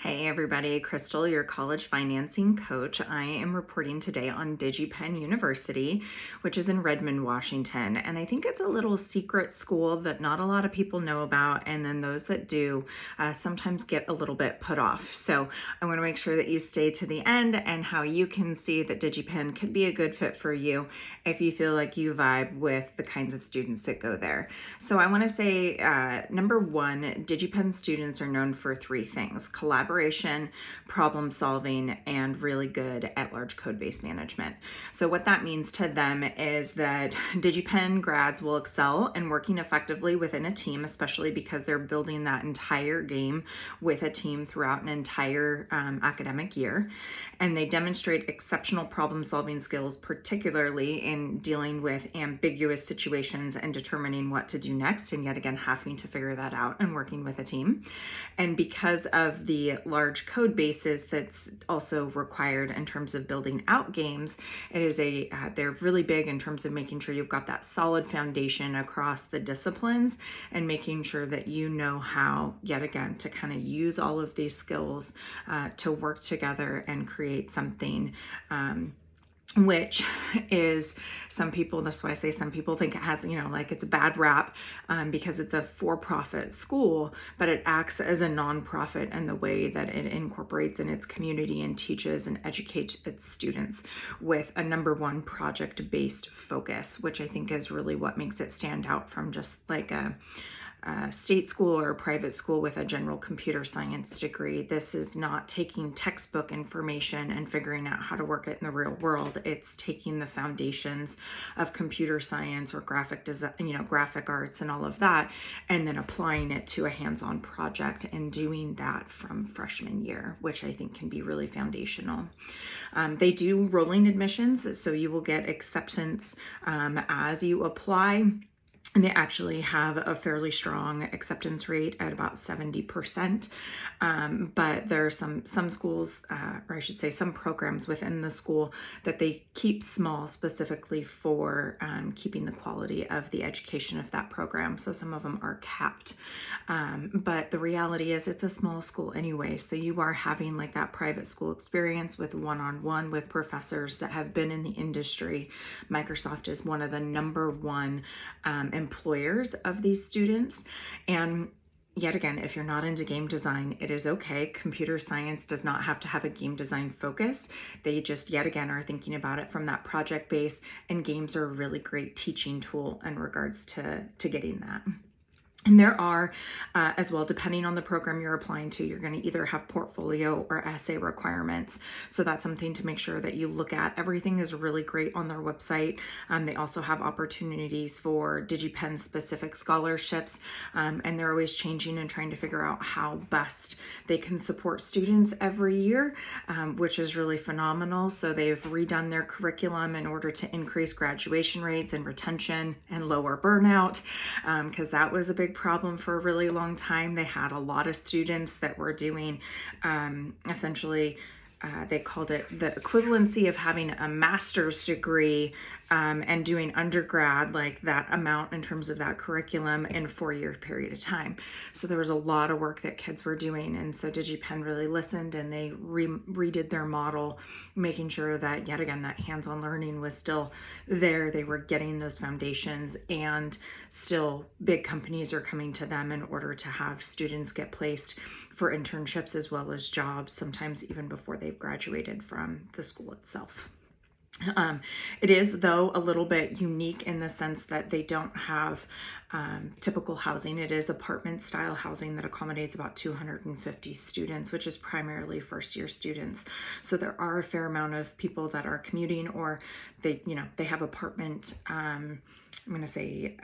Hey everybody, Crystal, your college financing coach. I am reporting today on DigiPen University, which is in Redmond, Washington. And I think it's a little secret school that not a lot of people know about. And then those that do sometimes get a little bit put off. So I want to make sure that you stay to the end and how you can see that DigiPen could be a good fit for you if you feel like you vibe with the kinds of students that go there. So I want to say, number one, DigiPen students are known for three things: collaboration, problem solving, and really good at large code base management. So what that means to them is that DigiPen grads will excel in working effectively within a team, especially because they're building that entire game with a team throughout an entire academic year. And they demonstrate exceptional problem solving skills, particularly in dealing with ambiguous situations and determining what to do next, and yet again having to figure that out and working with a team. And because of the large code bases that's also required in terms of building out games, it is they're really big in terms of making sure you've got that solid foundation across the disciplines and making sure that you know how, yet again, to kind of use all of these skills to work together and create something which is, that's why I say some people think it has, like it's a bad rap because it's a for-profit school, but it acts as a nonprofit in the way that it incorporates in its community and teaches and educates its students with a number one project-based focus, which I think is really what makes it stand out from just like a state school or a private school with a general computer science degree. This is not taking textbook information and figuring out how to work it in the real world. It's taking the foundations of computer science or graphic design, graphic arts and all of that, and then applying it to a hands-on project and doing that from freshman year, which I think can be really foundational. They do rolling admissions, so you will get acceptance as you apply. And they actually have a fairly strong acceptance rate at about 70%. But there are some schools, or I should say some programs within the school that they keep small specifically for keeping the quality of the education of that program. So some of them are capped. But the reality is it's a small school anyway. So you are having like that private school experience with one-on-one with professors that have been in the industry. Microsoft is one of the number one employers of these students. And yet again, if you're not into game design, it is okay. Computer science does not have to have a game design focus. They just, yet again, are thinking about it from that project base, and games are a really great teaching tool in regards to getting that. And there are, as well, depending on the program you're applying to, you're going to either have portfolio or essay requirements. So that's something to make sure that you look at. Everything is really great on their website. They also have opportunities for DigiPen specific scholarships, and they're always changing and trying to figure out how best they can support students every year, which is really phenomenal. So they've redone their curriculum in order to increase graduation rates and retention and lower burnout, because that was a big problem for a really long time. They had a lot of students that were doing essentially they called it the equivalency of having a master's degree and doing undergrad, like that amount in terms of that curriculum in a 4-year period of time. So there was a lot of work that kids were doing. And so DigiPen really listened, and they redid their model, making sure that, yet again, that hands-on learning was still there. They were getting those foundations, and still big companies are coming to them in order to have students get placed for internships as well as jobs, sometimes even before they've graduated from the school itself. It is, though, a little bit unique in the sense that they don't have typical housing. It is apartment style housing that accommodates about 250 students, which is primarily first year students. So there are a fair amount of people that are commuting, or they have apartment, I'm going to say,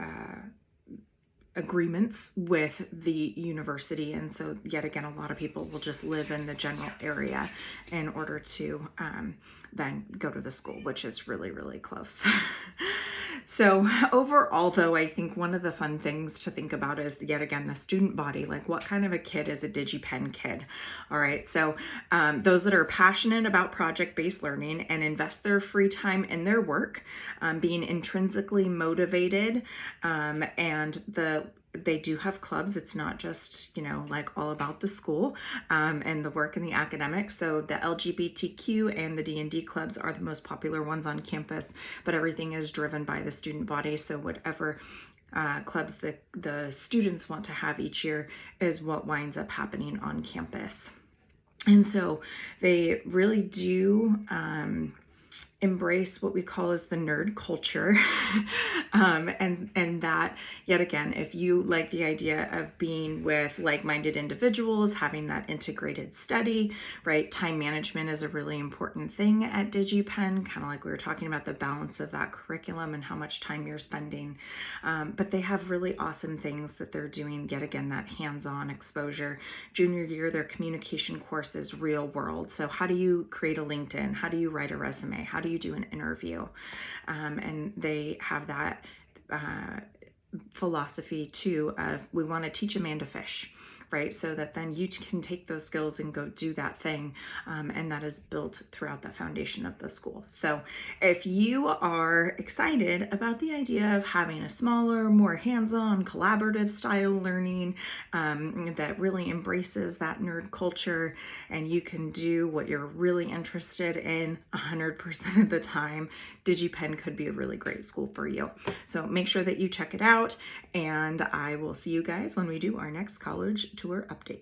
agreements with the university. And so yet again, a lot of people will just live in the general area in order to then go to the school, which is really, really close. So overall, though, I think one of the fun things to think about is, yet again, the student body. Like, what kind of a kid is a DigiPen kid? All right, so those that are passionate about project-based learning and invest their free time in their work, being intrinsically motivated, and they do have clubs. It's not just, like all about the school and the work and the academics. So the LGBTQ and the D&D clubs are the most popular ones on campus, but everything is driven by the student body. So whatever clubs the students want to have each year is what winds up happening on campus. And so they really do embrace what we call as the nerd culture. And that, yet again, if you like the idea of being with like-minded individuals, having that integrated study, right? Time management is a really important thing at DigiPen, kind of like we were talking about the balance of that curriculum and how much time you're spending. But they have really awesome things that they're doing, yet again, that hands-on exposure. Junior year, their communication course is real world. So how do you create a LinkedIn? How do you write a resume? How do you do an interview? And they have that philosophy too of we want to teach Amanda fish, right? So that then you can take those skills and go do that thing. And that is built throughout the foundation of the school. So if you are excited about the idea of having a smaller, more hands-on, collaborative style learning that really embraces that nerd culture, and you can do what you're really interested in 100% of the time, DigiPen could be a really great school for you. So make sure that you check it out, and I will see you guys when we do our next college tour update.